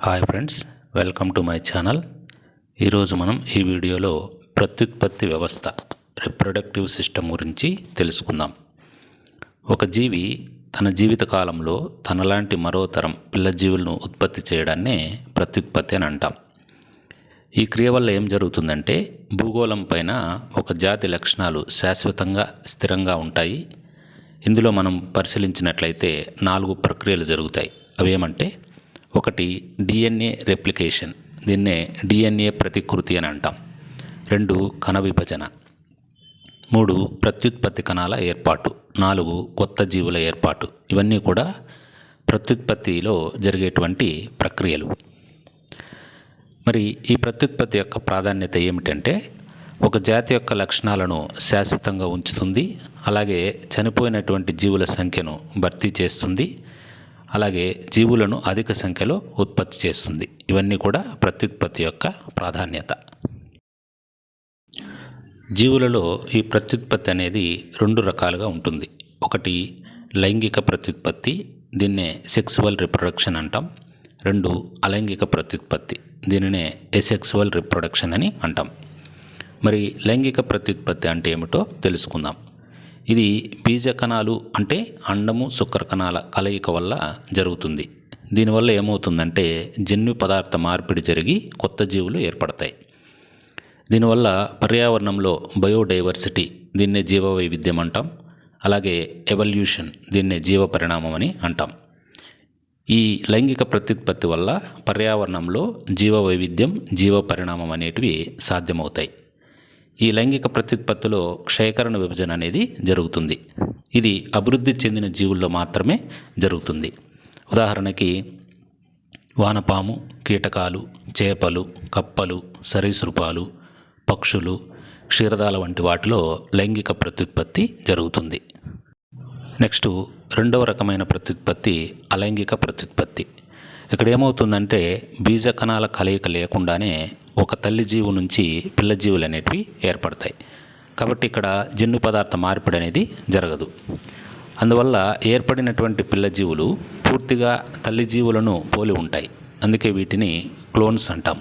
Hi friends, welcome to my channel. ఈరోజు మనం ఈ వీడియోలో ప్రత్యుత్పత్తి వ్యవస్థ రిప్రొడక్టివ్ సిస్టమ్ గురించి తెలుసుకుందాం. ఒక జీవి తన జీవిత కాలంలో తనలాంటి మరో తరం పిల్ల జీవులను ఉత్పత్తి చేయడాన్నే ప్రత్యుత్పత్తి అని అంటాం. ఈ క్రియ వల్ల ఏం జరుగుతుందంటే భూగోళం పైన ఒక జాతి లక్షణాలు శాశ్వతంగా స్థిరంగా ఉంటాయి. ఇందులో మనం పరిశీలించినట్లయితే 4 ప్రక్రియలు జరుగుతాయి. అవేమంటే, ఒకటి డిఎన్ఏ రెప్లికేషన్, దీన్నే డిఎన్ఏ ప్రతికృతి అని అంటాం. 2 కణ విభజన, 3 ప్రత్యుత్పత్తి కణాల ఏర్పాటు, 4 కొత్త జీవుల ఏర్పాటు. ఇవన్నీ కూడా ప్రత్యుత్పత్తిలో జరిగేటువంటి ప్రక్రియలు. మరి ఈ ప్రత్యుత్పత్తి యొక్క ప్రాధాన్యత ఏమిటంటే, ఒక జాతి యొక్క లక్షణాలను శాశ్వతంగా ఉంచుతుంది, అలాగే చనిపోయినటువంటి జీవుల సంఖ్యను భర్తీ చేస్తుంది, అలాగే జీవులను అధిక సంఖ్యలో ఉత్పత్తి చేస్తుంది. ఇవన్నీ కూడా ప్రత్యుత్పత్తి యొక్క ప్రాధాన్యత. జీవులలో ఈ ప్రత్యుత్పత్తి అనేది 2 రకాలుగా ఉంటుంది. ఒకటి లైంగిక ప్రత్యుత్పత్తి, దీన్నే సెక్సువల్ రిప్రొడక్షన్ అంటాం. 2 అలైంగిక ప్రత్యుత్పత్తి, దీనినే ఎసెక్సువల్ రిప్రొడక్షన్ అని అంటాం. మరి లైంగిక ప్రత్యుత్పత్తి అంటే ఏమిటో తెలుసుకుందాం. ఇది బీజ కణాలు అంటే అండము శుక్ర కణాల కలయిక వల్ల జరుగుతుంది. దీనివల్ల ఏమవుతుందంటే జన్యు పదార్థ మార్పిడి జరిగి కొత్త జీవులు ఏర్పడతాయి. దీనివల్ల పర్యావరణంలో బయోడైవర్సిటీ, దీన్నే జీవ వైవిధ్యం అంటాం. అలాగే ఎవల్యూషన్, దీన్నే జీవ పరిణామం అని అంటాం. ఈ లైంగిక ప్రత్యుత్పత్తి వల్ల పర్యావరణంలో జీవ వైవిధ్యం, జీవ పరిణామం అనేటివి సాధ్యమవుతాయి. ఈ లైంగిక ప్రత్యుత్పత్తిలో క్షయకరణ విభజన అనేది జరుగుతుంది. ఇది అభివృద్ధి చెందిన జీవుల్లో మాత్రమే జరుగుతుంది. ఉదాహరణకి వానపాము, కీటకాలు, చేపలు, కప్పలు, సరీసృపాలు, పక్షులు, క్షీరదాల వంటి వాటిలో లైంగిక ప్రత్యుత్పత్తి జరుగుతుంది. నెక్స్ట్ 2వ రకమైన ప్రత్యుత్పత్తి అలైంగిక ప్రత్యుత్పత్తి. ఇక్కడ ఏమవుతుందంటే బీజ కణాల కలయిక లేకుండానే ఒక తల్లి జీవు నుంచి పిల్ల జీవులు అనేటివి ఏర్పడతాయి. కాబట్టి ఇక్కడ జన్యు పదార్థ మార్పిడి అనేది జరగదు. అందువల్ల ఏర్పడినటువంటి పిల్ల జీవులు పూర్తిగా తల్లి జీవులను పోలి ఉంటాయి. అందుకే వీటిని క్లోన్స్ అంటాం.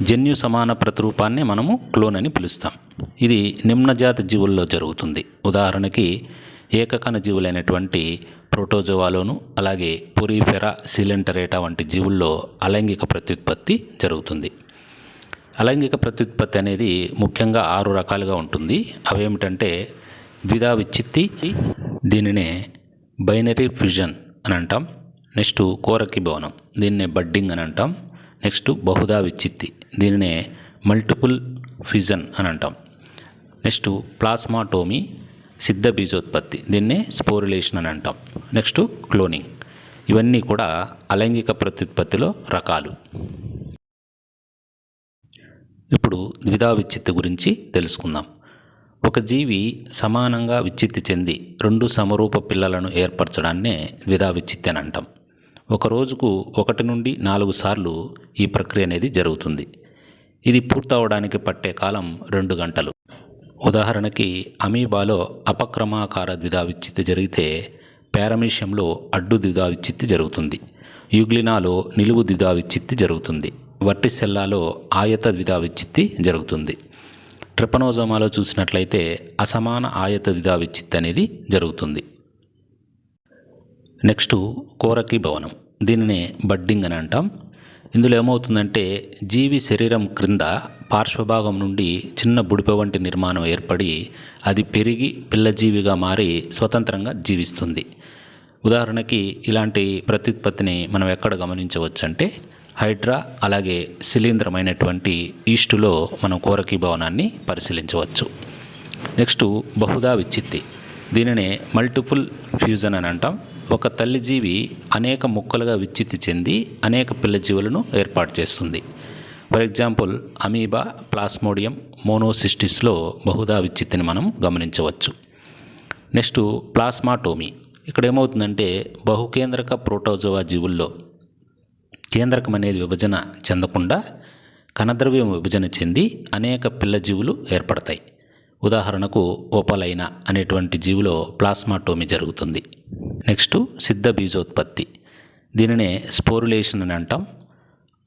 జన్యు సమాన ప్రతిరూపాన్ని మనము క్లోన్ అని పిలుస్తాం. ఇది నిమ్నజాతి జీవుల్లో జరుగుతుంది. ఉదాహరణకి ఏకకణ జీవులైనటువంటి ప్రోటోజోవాలోను, అలాగే పొరిఫెరా, సిలెంటరేటా వంటి జీవుల్లో అలైంగిక ప్రత్యుత్పత్తి జరుగుతుంది. అలైంగిక ప్రత్యుత్పత్తి అనేది ముఖ్యంగా 6 రకాలుగా ఉంటుంది. అవేమిటంటే ద్విధా విచ్ఛిత్తి, దీనినే బైనరీ ఫ్యూజన్ అని అంటాం. నెక్స్ట్ కోరకి భవనం, దీన్నే బడ్డింగ్ అని అంటాం. నెక్స్ట్ బహుధా విచ్ఛిత్తి, దీనినే మల్టిపుల్ ఫ్యూజన్ అని అంటాం. నెక్స్ట్ ప్లాస్మాటోమీ, సిద్ధ బీజోత్పత్తి, దీన్నే స్పోరిలేషన్ అని అంటాం. Next cloning. ఇవన్నీ కూడా అలైంగిక ప్రత్యుత్పత్తిలో రకాలు. ఇప్పుడు ద్విధా విచ్ఛిత్తి గురించి తెలుసుకుందాం. ఒక జీవి సమానంగా విచ్ఛిత్తి చెంది 2 సమరూప పిల్లలను ఏర్పరచడాన్నే ద్విధా విచ్ఛిత్తి అని అంటాం. ఒక రోజుకు 1 నుండి 4 సార్లు ఈ ప్రక్రియ అనేది జరుగుతుంది. ఇది పూర్తవడానికి పట్టే కాలం 2 గంటలు. ఉదాహరణకి అమీబాలో అపక్రమాకార ద్విధా విచ్ఛిత్తి జరిగితే పారమీషియంలో అడ్డు ద్విధా విచ్ఛిత్తి జరుగుతుంది. యూగ్లినాలో నిలువు ద్విధా విచ్ఛిత్తి జరుగుతుంది. వర్టిసెల్లాలో ఆయత ద్విధా విచ్ఛిత్తి జరుగుతుంది. ట్రిపనోజోమాలో చూసినట్లయితే అసమాన ఆయత ద్విధా విచ్ఛిత్తి అనేది జరుగుతుంది. నెక్స్ట్ కోరకి భవనం, దీనినే బడ్డింగ్ అని అంటాం. ఇందులో ఏమవుతుందంటే జీవి శరీరం క్రింద పార్శ్వభాగం నుండి చిన్న బుడిప వంటి నిర్మాణం ఏర్పడి అది పెరిగి పిల్లజీవిగా మారి స్వతంత్రంగా జీవిస్తుంది. ఉదాహరణకి ఇలాంటి ప్రత్యుత్పత్తిని మనం ఎక్కడ గమనించవచ్చు అంటే హైడ్రా, అలాగే శిలీంద్రమైనటువంటి ఈస్టులో మనం కోరకి భవనాన్ని పరిశీలించవచ్చు. నెక్స్ట్ బహుధా విచ్ఛిత్తి, దీనినే మల్టిపుల్ ఫ్యూజన్ అని అంటాం. ఒక తల్లి జీవి అనేక ముక్కలుగా విచ్ఛిత్తి చెంది అనేక పిల్ల జీవులను ఏర్పాటు చేస్తుంది. ఫర్ ఎగ్జాంపుల్ అమీబా, ప్లాస్మోడియం, మోనోసిస్టిస్లో బహుధా విచ్ఛిత్తిని మనం గమనించవచ్చు. నెక్స్ట్ ప్లాస్మాటోమీ. ఇక్కడ ఏమవుతుందంటే బహుకేంద్రక ప్రోటోజోవా జీవుల్లో కేంద్రకం అనేది విభజన చెందకుండా కణద్రవ్యం విభజన చెంది అనేక పిల్ల జీవులు ఏర్పడతాయి. ఉదాహరణకు ఓపలైనా అనేటువంటి జీవిలో ప్లాస్మాటోమీ జరుగుతుంది. నెక్స్ట్ సిద్ధ బీజోత్పత్తి, దీనినే స్పోరులేషన్ అని అంటాం.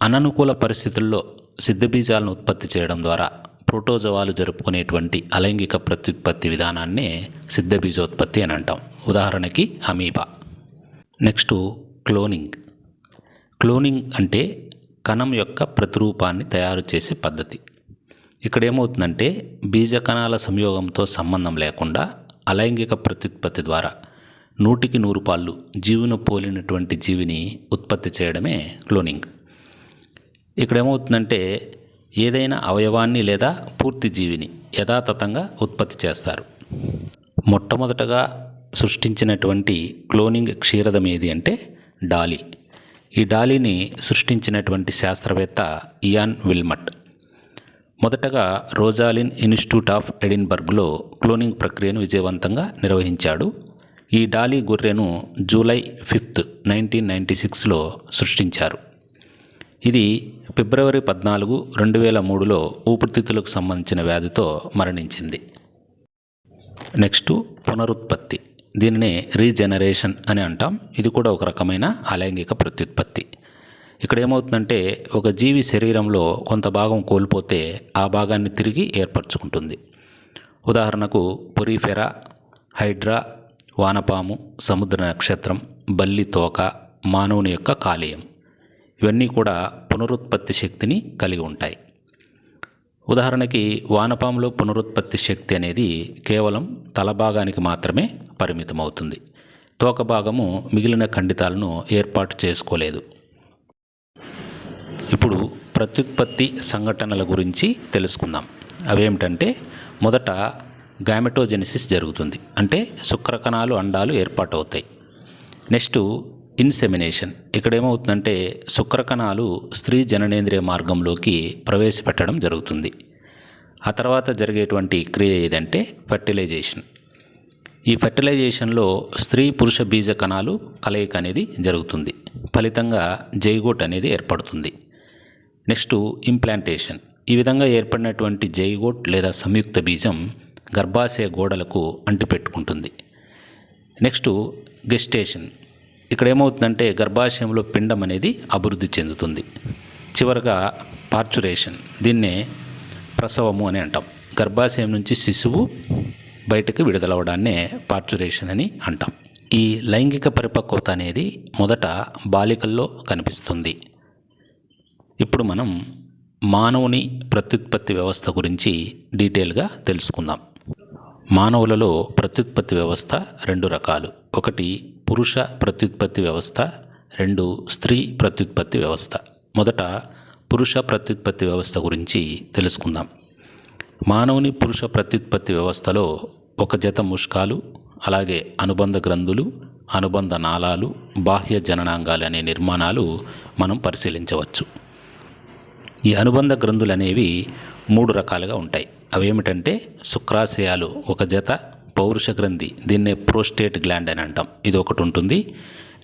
అననుకూల పరిస్థితుల్లో సిద్ధబీజాలను ఉత్పత్తి చేయడం ద్వారా ప్రోటోజోవాలు జరుపుకునేటువంటి అలైంగిక ప్రత్యుత్పత్తి విధానాన్నే సిద్ధబీజోత్పత్తి అని అంటాం. ఉదాహరణకి అమీబా. Next cloning. క్లోనింగ్ అంటే కణం యొక్క ప్రతిరూపాన్ని తయారు చేసే పద్ధతి. ఇక్కడ ఏమవుతుందంటే బీజ కణాల సంయోగంతో సంబంధం లేకుండా అలైంగిక ప్రత్యుత్పత్తి ద్వారా 100కి 100 పాళ్ళు జీవును పోలినటువంటి జీవిని ఉత్పత్తి చేయడమే క్లోనింగ్. ఇక్కడ ఏమవుతుందంటే ఏదైనా అవయవాన్ని లేదా పూర్తి జీవిని యథాతథంగా ఉత్పత్తి చేస్తారు. మొట్టమొదటగా సృష్టించినటువంటి క్లోనింగ్ క్షీరదం ఏది అంటే డాలీ. ఈ డాలీని సృష్టించినటువంటి శాస్త్రవేత్త ఇయాన్ విల్మట్. మొదటగా రోజాలిన్ ఇన్స్టిట్యూట్ ఆఫ్ ఎడిన్బర్గ్లో క్లోనింగ్ ప్రక్రియను విజయవంతంగా నిర్వహించాడు. ఈ డాలీ గొర్రెను జూలై 5, 1996లో సృష్టించారు. ఇది ఫిబ్రవరి 14, 2003లో ఊపిరితిత్తులకు సంబంధించిన వ్యాధితో మరణించింది. నెక్స్ట్ పునరుత్పత్తి. దీనినే రీజనరేషన్ అని అంటాం. ఇది కూడా ఒక రకమైన అలైంగిక ప్రత్యుత్పత్తి. ఇక్కడ ఏమవుతుందంటే ఒక జీవి శరీరంలో కొంత భాగం కోల్పోతే ఆ భాగాన్ని తిరిగి ఏర్పరచుకుంటుంది. ఉదాహరణకు పొరిఫెరా, హైడ్రా, వానపాము, సముద్ర నక్షత్రం, బల్లి తోక, మానవుని యొక్క కాలేయం ఇవన్నీ కూడా పునరుత్పత్తి శక్తిని కలిగి ఉంటాయి. ఉదాహరణకి వానపాములో పునరుత్పత్తి శక్తి అనేది కేవలం తల భాగానికి మాత్రమే పరిమితమవుతుంది. తోక భాగము మిగిలిన ఖండితాలను ఏర్పాటు చేసుకోలేదు. ఇప్పుడు ప్రత్యుత్పత్తి సంఘటనల గురించి తెలుసుకుందాం. అవేమిటంటే మొదట గామెటోజెనిసిస్ జరుగుతుంది, అంటే శుక్రకణాలు అండాలు ఏర్పాటవుతాయి. Next insemination. ఇక్కడ ఏమవుతుందంటే శుక్రకణాలు స్త్రీ జననేంద్రియ మార్గంలోకి ప్రవేశపెట్టడం జరుగుతుంది. ఆ తర్వాత జరిగేటువంటి క్రియ ఏదంటే ఫెర్టిలైజేషన్. ఈ ఫెర్టిలైజేషన్లో స్త్రీ పురుష బీజ కణాలు కలయిక అనేది జరుగుతుంది. ఫలితంగా జైగోట్ అనేది ఏర్పడుతుంది. Next implantation. ఈ విధంగా ఏర్పడినటువంటి జైగోట్ లేదా సంయుక్త బీజం గర్భాశయ గోడలకు అంటిపెట్టుకుంటుంది. Next gestation. ఇక్కడ ఏమవుతుందంటే గర్భాశయంలో పిండం అనేది అభివృద్ధి చెందుతుంది. చివరగా పార్చురేషన్. దీన్నే ప్రసవము అని అంటాం. గర్భాశయం నుంచి శిశువు బయటకు విడుదలవడాన్నే పార్చురేషన్ అని అంటాం. ఈ లైంగిక పరిపక్వత అనేది మొదట బాలికల్లో కనిపిస్తుంది. ఇప్పుడు మనం మానవుని ప్రత్యుత్పత్తి వ్యవస్థ గురించి డీటెయిల్గా తెలుసుకుందాం. మానవులలో ప్రత్యుత్పత్తి వ్యవస్థ 2 రకాలు. ఒకటి పురుష ప్రత్యుత్పత్తి వ్యవస్థ, 2 స్త్రీ ప్రత్యుత్పత్తి వ్యవస్థ. మొదట పురుష ప్రత్యుత్పత్తి వ్యవస్థ గురించి తెలుసుకుందాం. మానవుని పురుష ప్రత్యుత్పత్తి వ్యవస్థలో ఒక జత ముష్కాలు, అలాగే అనుబంధ గ్రంథులు, అనుబంధ నాళాలు, బాహ్య జననాంగాలు అనే నిర్మాణాలు మనం పరిశీలించవచ్చు. ఈ అనుబంధ గ్రంథులు అనేవి 3 రకాలుగా ఉంటాయి. అవేమిటంటే శుక్రాశయాలు ఒక జత, పౌరుష గ్రంథి, దీన్నే ప్రోస్టేట్ గ్లాండ్ అని అంటాం, ఇది ఒకటి ఉంటుంది.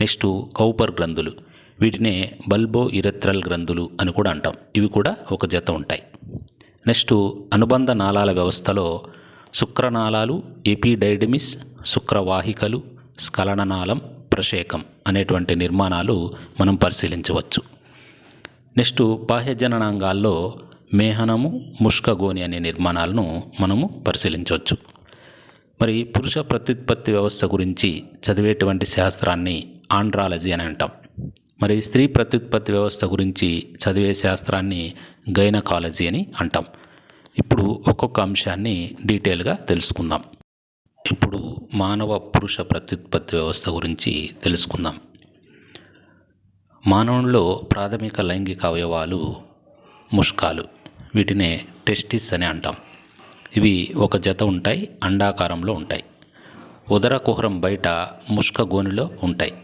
నెక్స్ట్ కౌపర్ గ్రంథులు, వీటినే బల్బో ఇరెత్రల్ గ్రంథులు అని కూడా అంటాం, ఇవి కూడా ఒక జత ఉంటాయి. నెక్స్ట్ అనుబంధ నాళాల వ్యవస్థలో శుక్రనాళాలు, ఎపిడైడమిస్, శుక్రవాహికలు, స్ఖలననాళం, ప్రషేకం అనేటువంటి నిర్మాణాలు మనం పరిశీలించవచ్చు. నెక్స్ట్ బాహ్య జననాంగాల్లో మేహనము, ముష్కగోని అనే నిర్మాణాలను మనము పరిశీలించవచ్చు. మరి పురుష ప్రత్యుత్పత్తి వ్యవస్థ గురించి చదివేటువంటి శాస్త్రాన్ని ఆండ్రాలజీ అని అంటాం. మరి స్త్రీ ప్రత్యుత్పత్తి వ్యవస్థ గురించి చదివే శాస్త్రాన్ని గైనకాలజీ అని అంటాం. ఇప్పుడు ఒక్కొక్క అంశాన్ని డీటెయిల్గా తెలుసుకుందాం. ఇప్పుడు మానవ పురుష ప్రత్యుత్పత్తి వ్యవస్థ గురించి తెలుసుకుందాం. మానవునిలో ప్రాథమిక లైంగిక అవయవాలు ముష్కాలు, వీటినే టెస్టిస్ అని అంటాం. ఇవి ఒక జత ఉంటాయి, అండాకారంలో ఉంటాయి. ఉదర కుహరం బయట ముష్క గోనిలో ఉంటాయి.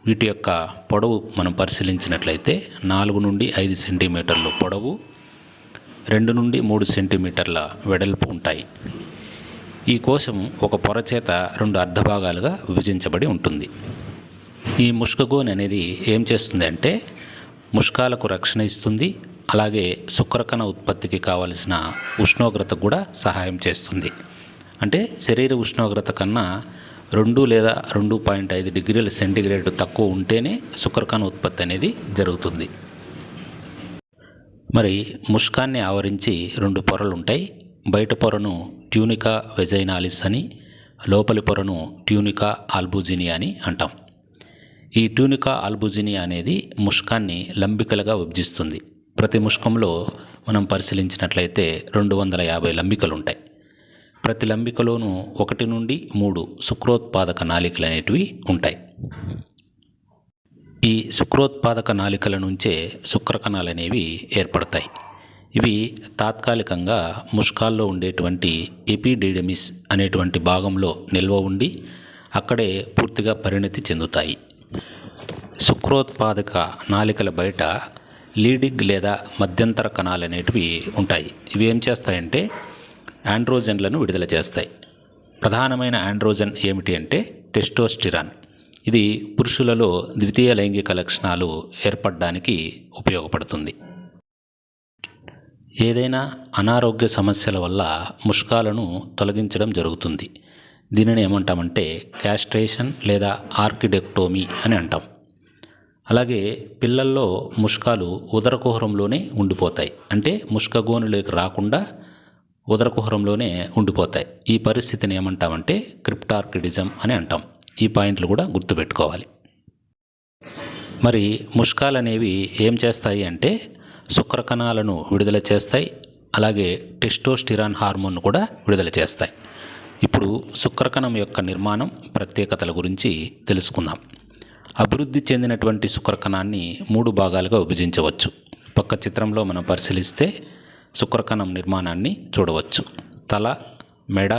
వీటి యొక్క పొడవు మనం పరిశీలించినట్లయితే 4 నుండి 5 సెంటీమీటర్లు పొడవు, 2 నుండి 3 సెంటీమీటర్ల వెడల్పు ఉంటాయి. ఈ కోశం ఒక పొర చేత 2 అర్ధభాగాలుగా విభజించబడి ఉంటుంది. ఈ ముష్కగోని అనేది ఏం చేస్తుంది అంటే ముష్కాలకు రక్షణ ఇస్తుంది, అలాగే శుక్రకణ ఉత్పత్తికి కావలసిన ఉష్ణోగ్రత కూడా సహాయం చేస్తుంది. అంటే శరీర ఉష్ణోగ్రత కన్నా 2 లేదా 2.5 డిగ్రీల సెంటీగ్రేడ్ తక్కువ ఉంటేనే శుక్రకణ ఉత్పత్తి అనేది జరుగుతుంది. మరి ముష్కాన్ని ఆవరించి రెండు పొరలు ఉంటాయి. బయట పొరను ట్యూనికా వెజైనాలిస్ అని, లోపలి పొరను ట్యూనికా ఆల్బుజినియా అని అంటాం. ఈ ట్యూనికా ఆల్బుజినియా అనేది ముష్కాన్ని లంబికలుగా విభజిస్తుంది. ప్రతి ముష్కంలో మనం పరిశీలించినట్లయితే 250 లంబికలు ఉంటాయి. ప్రతి లంబికలోనూ 1 నుండి 3 శుక్రోత్పాదక నాళికలు అనేటివి ఉంటాయి. ఈ శుక్రోత్పాదక నాళికల నుంచే శుక్రకణాలు అనేవి ఏర్పడతాయి. ఇవి తాత్కాలికంగా ముష్కాల్లో ఉండేటువంటి ఎపిడిడమిస్ అనేటువంటి భాగంలో నిల్వ ఉండి అక్కడే పూర్తిగా పరిణతి చెందుతాయి. శుక్రోత్పాదక నాళికల బయట లీడింగ్ లేదా మధ్యంతర కణాలు అనేటివి ఉంటాయి. ఇవి ఏం చేస్తాయంటే ఆండ్రోజన్లను విడుదల చేస్తాయి. ప్రధానమైన ఆండ్రోజన్ ఏమిటి అంటే టెస్టోస్టిరాన్. ఇది పురుషులలో ద్వితీయ లైంగిక లక్షణాలు ఏర్పడడానికి ఉపయోగపడుతుంది. ఏదైనా అనారోగ్య సమస్యల వల్ల ముష్కాలను తొలగించడం జరుగుతుంది. దీనిని ఏమంటామంటే క్యాస్ట్రేషన్ లేదా ఆర్కిడెక్టోమీ అని అంటాం. అలాగే పిల్లల్లో ముష్కాలు ఉదరకుహరంలోనే ఉండిపోతాయి. అంటే ముష్కగోనులోకి రాకుండా ఉదరకుహరంలోనే ఉండిపోతాయి. ఈ పరిస్థితిని ఏమంటామంటే క్రిప్టార్కిడిజం అని అంటాం. ఈ పాయింట్లు కూడా గుర్తుపెట్టుకోవాలి. మరి ముష్కాలు అనేవి ఏం చేస్తాయి అంటే శుక్రకణాలను విడుదల చేస్తాయి. అలాగే టెస్టోస్టిరాన్ హార్మోన్ కూడా విడుదల చేస్తాయి. ఇప్పుడు శుక్రకణం యొక్క నిర్మాణం, ప్రత్యేకతల గురించి తెలుసుకుందాం. అభివృద్ధి చెందినటువంటి శుక్రకణాన్ని 3 భాగాలుగా విభజించవచ్చు. పక్క చిత్రంలో మనం పరిశీలిస్తే శుక్రకణం నిర్మాణాన్ని చూడవచ్చు. తల, మెడ,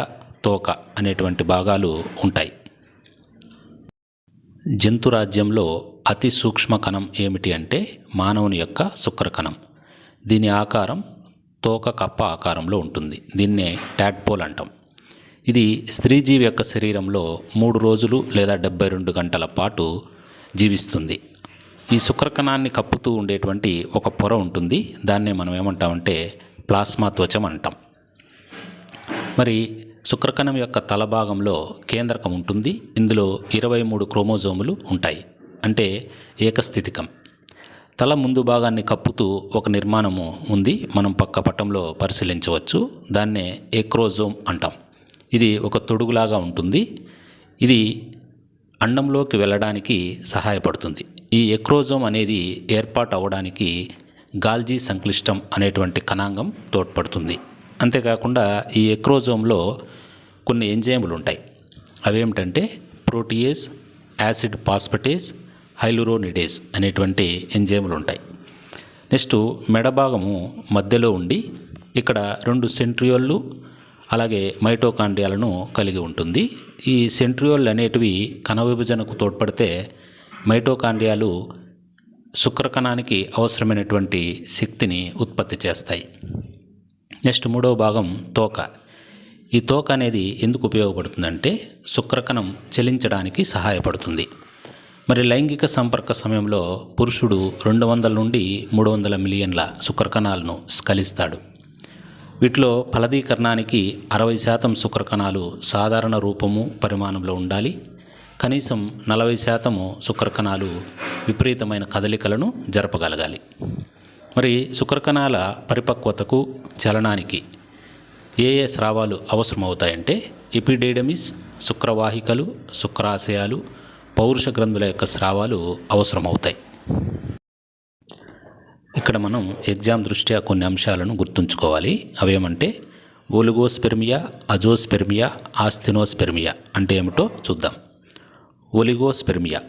తోక అనేటువంటి భాగాలు ఉంటాయి. జంతురాజ్యంలో అతి సూక్ష్మ కణం ఏమిటి అంటే మానవుని యొక్క శుక్రకణం. దీని ఆకారం తోక కప్ప ఆకారంలో ఉంటుంది. దీన్నే టాడ్పోల్ అంటాం. ఇది స్త్రీజీవి యొక్క శరీరంలో 3 రోజులు లేదా 72 గంటల పాటు జీవిస్తుంది. ఈ శుక్రకణాన్ని కప్పుతూ ఉండేటువంటి ఒక పొర ఉంటుంది. దాన్నే మనం ఏమంటామంటే ప్లాస్మా త్వచం అంటాం. మరి శుక్రకణం యొక్క తల భాగంలో కేంద్రకం ఉంటుంది. ఇందులో 23 క్రోమోజోములు ఉంటాయి. అంటే ఏకస్థితికం. తల ముందు భాగాన్ని కప్పుతూ ఒక నిర్మాణము ఉంది. మనం పక్క పటంలో పరిశీలించవచ్చు. దాన్నే ఎక్రోజోమ్ అంటాం. ఇది ఒక తొడుగులాగా ఉంటుంది. ఇది అండంలోకి వెళ్ళడానికి సహాయపడుతుంది. ఈ ఎక్రోజోమ్ అనేది ఏర్పాటు అవ్వడానికి గాల్జీ సంక్లిష్టం అనేటువంటి కణాంగం తోడ్పడుతుంది. అంతేకాకుండా ఈ ఎక్రోజోమ్లో కొన్ని ఎంజైములు ఉంటాయి. అవేమిటంటే ప్రోటీయేస్, యాసిడ్ ఫాస్ఫేటేస్, హైలురోనిడేస్ అనేటువంటి ఎంజైములు ఉంటాయి. నెక్స్ట్ మెడ భాగము మధ్యలో ఉండి ఇక్కడ 2 సెంట్రియోళ్ళు అలాగే మైటోకాండ్రియాలను కలిగి ఉంటుంది. ఈ సెంట్రియోళ్ళు అనేటివి కణ విభజనకు తోడ్పడితే మైటోకాండ్రియాలు శుక్రకణానికి అవసరమైనటువంటి శక్తిని ఉత్పత్తి చేస్తాయి. నెక్స్ట్ 3వ భాగం తోక. ఈ తోక అనేది ఎందుకు ఉపయోగపడుతుందంటే శుక్రకణం చలించడానికి సహాయపడుతుంది. మరి లైంగిక సంపర్క సమయంలో పురుషుడు 200 నుండి 300 మిలియన్ల శుక్రకణాలను స్ఖలిస్తాడు. వీటిలో ఫలదీకరణానికి 60% శుక్రకణాలు సాధారణ రూపము, పరిమాణంలో ఉండాలి. కనీసం 40% శుక్రకణాలు విపరీతమైన కదలికలను జరపగలగాలి. మరి శుక్రకణాల పరిపక్వతకు, చలనానికి ఏ స్రావాలు అవసరమవుతాయంటే ఎపిడెడమిస్, శుక్రవాహికలు, శుక్రాశయాలు, పౌరుష గ్రంథుల యొక్క స్రావాలు అవసరమవుతాయి. ఇక్కడ మనం ఎగ్జామ్ దృష్ట్యా కొన్ని అంశాలను గుర్తుంచుకోవాలి. అవేమంటే ఒలిగోస్పెర్మియా, అజోస్పెర్మియా, ఆస్థెనోస్పెర్మియా అంటే ఏమిటో చూద్దాం. ఒలిగోస్పెర్మియా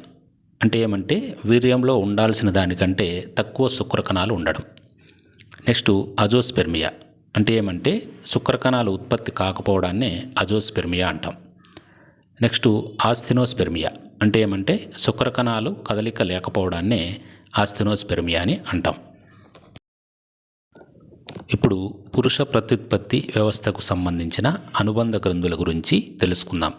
అంటే ఏమంటే వీర్యంలో ఉండాల్సిన దానికంటే తక్కువ శుక్రకణాలు ఉండడం. నెక్స్ట్ అజోస్పెర్మియా అంటే ఏమంటే శుక్రకణాలు ఉత్పత్తి కాకపోవడాన్నే అజోస్పెర్మియా అంటాం. నెక్స్ట్ ఆస్థెనోస్పెర్మియా అంటే ఏమంటే శుక్రకణాలు కదలిక లేకపోవడాన్నే ఆస్థెనోస్పెర్మియా అని అంటాం. ఇప్పుడు పురుష ప్రత్యుత్పత్తి వ్యవస్థకు సంబంధించిన అనుబంధ గ్రంథుల గురించి తెలుసుకుందాం.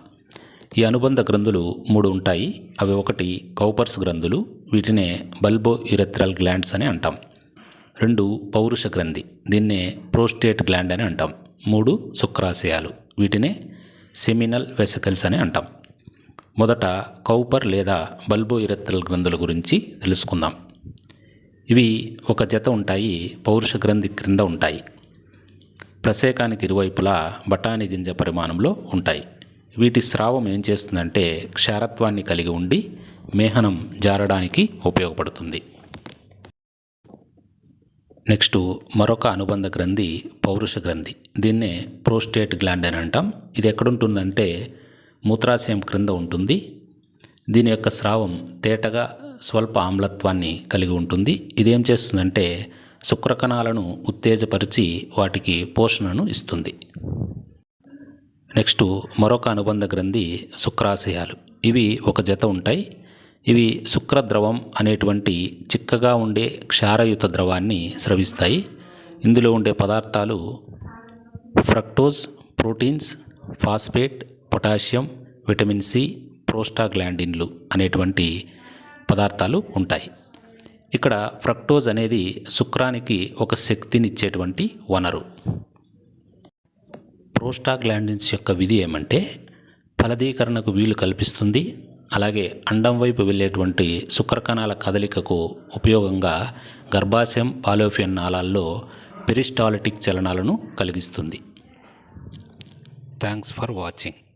ఈ అనుబంధ గ్రంథులు 3 ఉంటాయి. అవి 1 కౌపర్స్ గ్రంథులు, వీటినే బల్బో యురెథ్రల్ గ్లాండ్స్ అని అంటాం. 2 పౌరుష గ్రంథి, దీన్నే ప్రోస్టేట్ గ్లాండ్ అని అంటాం. 3 శుక్రాశయాలు, వీటినే సెమినల్ వెసికల్స్ అని అంటాం. మొదట కౌపర్ లేదా బల్బో యురెథ్రల్ గ్రంథుల గురించి తెలుసుకుందాం. ఇవి ఒక జత ఉంటాయి, పౌరుష గ్రంథి క్రింద ఉంటాయి. ప్రసేకానికి ఇరువైపులా బఠానీ గింజ పరిమాణంలో ఉంటాయి. వీటి స్రావం ఏం చేస్తుందంటే క్షారత్వాన్ని కలిగి ఉండి మేహనం జారడానికి ఉపయోగపడుతుంది. నెక్స్ట్ మరొక అనుబంధ గ్రంథి పౌరుష గ్రంథి. దీన్నే ప్రోస్టేట్ గ్లాండ్ అని అంటాం. ఇది ఎక్కడుంటుందంటే మూత్రాశయం క్రింద ఉంటుంది. దీని యొక్క స్రావం తేటగా స్వల్ప ఆమ్లత్వాన్ని కలిగి ఉంటుంది. ఇదేం చేస్తుందంటే శుక్రకణాలను ఉత్తేజపరిచి వాటికి పోషణను ఇస్తుంది. నెక్స్ట్ మరొక అనుబంధ గ్రంథి శుక్రాశయాలు. ఇవి ఒక జత ఉంటాయి. ఇవి శుక్రద్రవం అనేటువంటి చిక్కగా ఉండే క్షారయుత ద్రవాన్ని స్రవిస్తాయి. ఇందులో ఉండే పదార్థాలు fructose, proteins, phosphate, potassium, vitamin C, ప్రోస్టాగ్లాండిన్లు అనేటువంటి పదార్థాలు ఉంటాయి. ఇక్కడ ఫ్రక్టోజ్ అనేది శుక్రానికి ఒక శక్తినిచ్చేటువంటి వనరు. ప్రోస్టాగ్లాండిన్స్ యొక్క విధి ఏమంటే ఫలదీకరణకు వీలు కల్పిస్తుంది. అలాగే అండం వైపు వెళ్ళేటువంటి శుక్రకణాల కదలికకు ఉపయోగంగా గర్భాశయం, ఫాలోపియన్ నాళాల్లో పెరిస్టాల్టిక్ చలనాలను కలిగిస్తుంది. Thanks for watching.